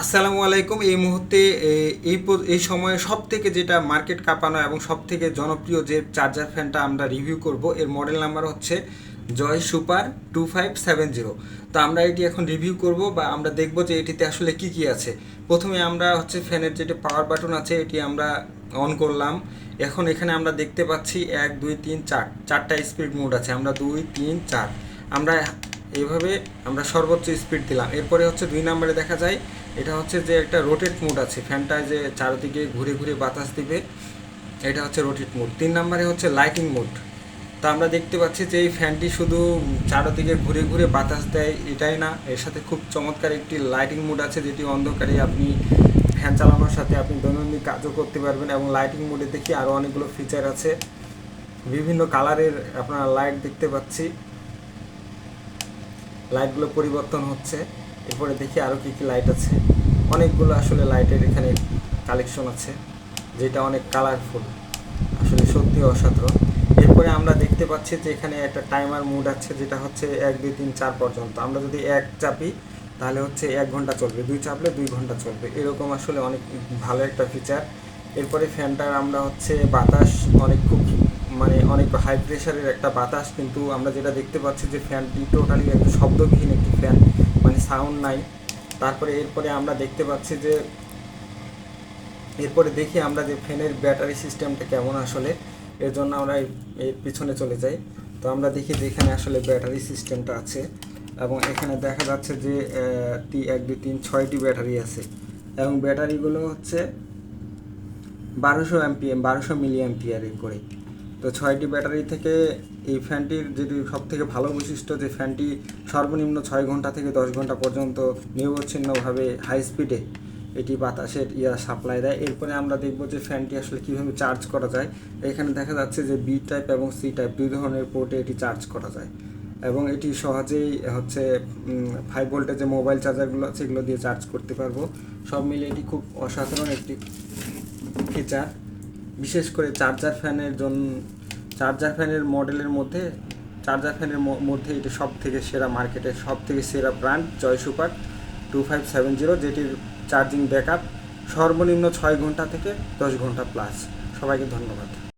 আসসালামু আলাইকুম। এই মুহূর্তে এই সময়ে সব থেকে যেটা মার্কেট কাঁপানো এবং সব থেকে জনপ্রিয় যে চার্জার ফ্যানটা আমরা রিভিউ করব, এর মডেল নাম্বার হচ্ছে জয় সুপার 2570। তো আমরা এটি এখন রিভিউ করব বা আমরা দেখব যে এটিতে আসলে কি কি আছে। প্রথমে আমরা হচ্ছে ফ্যানের যেটা পাওয়ার বাটন আছে এটি আমরা অন করলাম। এখন এখানে আমরা দেখতে পাচ্ছি 1 2 3 4 চারটা স্পিড মোড আছে। আমরা 2 3 4 আমরা এইভাবে আমরা সর্বোচ্চ স্পিড দিলাম। এরপরে হচ্ছে 2 নম্বরে দেখা যায় এটা হচ্ছে যে একটা রোটেট মোড আছে, ফ্যানটা যে চারদিকে ঘুরে ঘুরে বাতাস দিবে, এটা হচ্ছে রোটেট মোড। 3 নম্বরে হচ্ছে লাইটিং মোড। তা আমরা দেখতে পাচ্ছি যে এই ফ্যানটি শুধু চারদিকে ঘুরে ঘুরে বাতাস দেয় এটাই না, এর সাথে খুব চমৎকার একটি লাইটিং মোড আছে, যেটি অন্ধকারে আপনি ফ্যান চালানোর সাথে আপনি দৈনন্দিন কাজও করতে পারবেন। এবং লাইটিং মোডে দেখি আরও অনেকগুলো ফিচার আছে, বিভিন্ন কালারের আপনারা লাইট দেখতে পাচ্ছি, লাইটগুলো পরিবর্তন হচ্ছে। এরপরে দেখি আরও কী কী লাইট আছে, অনেকগুলো আসলে লাইটের এখানে কালেকশন আছে, যেটা অনেক কালারফুল, আসলে সত্যি অসাধারণ। এরপরে আমরা দেখতে পাচ্ছি যে এখানে একটা টাইমার মোড আছে, যেটা হচ্ছে 1 2 3 4 পর্যন্ত। আমরা যদি 1 চাপি তাহলে হচ্ছে 1 ঘন্টা চলবে, 2 চাপলে 2 ঘন্টা চলবে, এরকম আসলে অনেক ভালো একটা ফিচার। এরপরে ফ্যানটার আমরা হচ্ছে বাতাস অনেক খুব অনেক হাই প্রেশারের একটা বাতাস, কিন্তু আমরা যেটা দেখতে পাচ্ছি যে ফ্যানটি টোটালি একটা শব্দবিহীন একটি ফ্যান, সাউন্ড নাই। তারপরে এরপরে আমরা দেখতে পাচ্ছি যে এরপরে দেখি আমরা যে ফ্যানের ব্যাটারি সিস্টেমটা কেমন আসলে। এর জন্য আমরা এর পিছনে চলে যাই। তো আমরা দেখি যে এখানে আসলে ব্যাটারি সিস্টেমটা আছে, এবং এখানে দেখা যাচ্ছে যে 1 2 3 6টি ব্যাটারি আছে, এবং ব্যাটারিগুলো হচ্ছে 1200 মিলি অ্যাম্পিয়ারের করে। তো 6টি ব্যাটারি থেকে এই ফ্যানটির যেটি সবথেকে ভালো বৈশিষ্ট্য, যে ফ্যানটি সর্বনিম্ন 6 ঘন্টা থেকে 10 ঘন্টা পর্যন্ত নিরবচ্ছিন্নভাবে হাই স্পিডে এটি বাতাসের সাপ্লাই দেয়। এরপরে আমরা দেখব যে ফ্যানটি আসলে কীভাবে চার্জ করা যায়। এখানে দেখা যাচ্ছে যে বি টাইপ এবং সি টাইপ 2 ধরনের পোর্টে এটি চার্জ করা যায়, এবং এটি সহজেই হচ্ছে 5 ভোল্টের যে মোবাইল চার্জারগুলো আছে এগুলো দিয়ে চার্জ করতে পারবো। সব মিলিয়ে এটি খুব অসাধারণ একটি ফিচার, বিশেষ করে চার্জার ফ্যানের মধ্যে এটা সব থেকে সেরা, মার্কেটের সব থেকে সেরা ব্র্যান্ড জয় সুপার 2570, যেটির চার্জিং ব্যাকআপ সর্বনিম্ন 6 ঘন্টা থেকে 10 ঘন্টা প্লাস। সবাইকে ধন্যবাদ।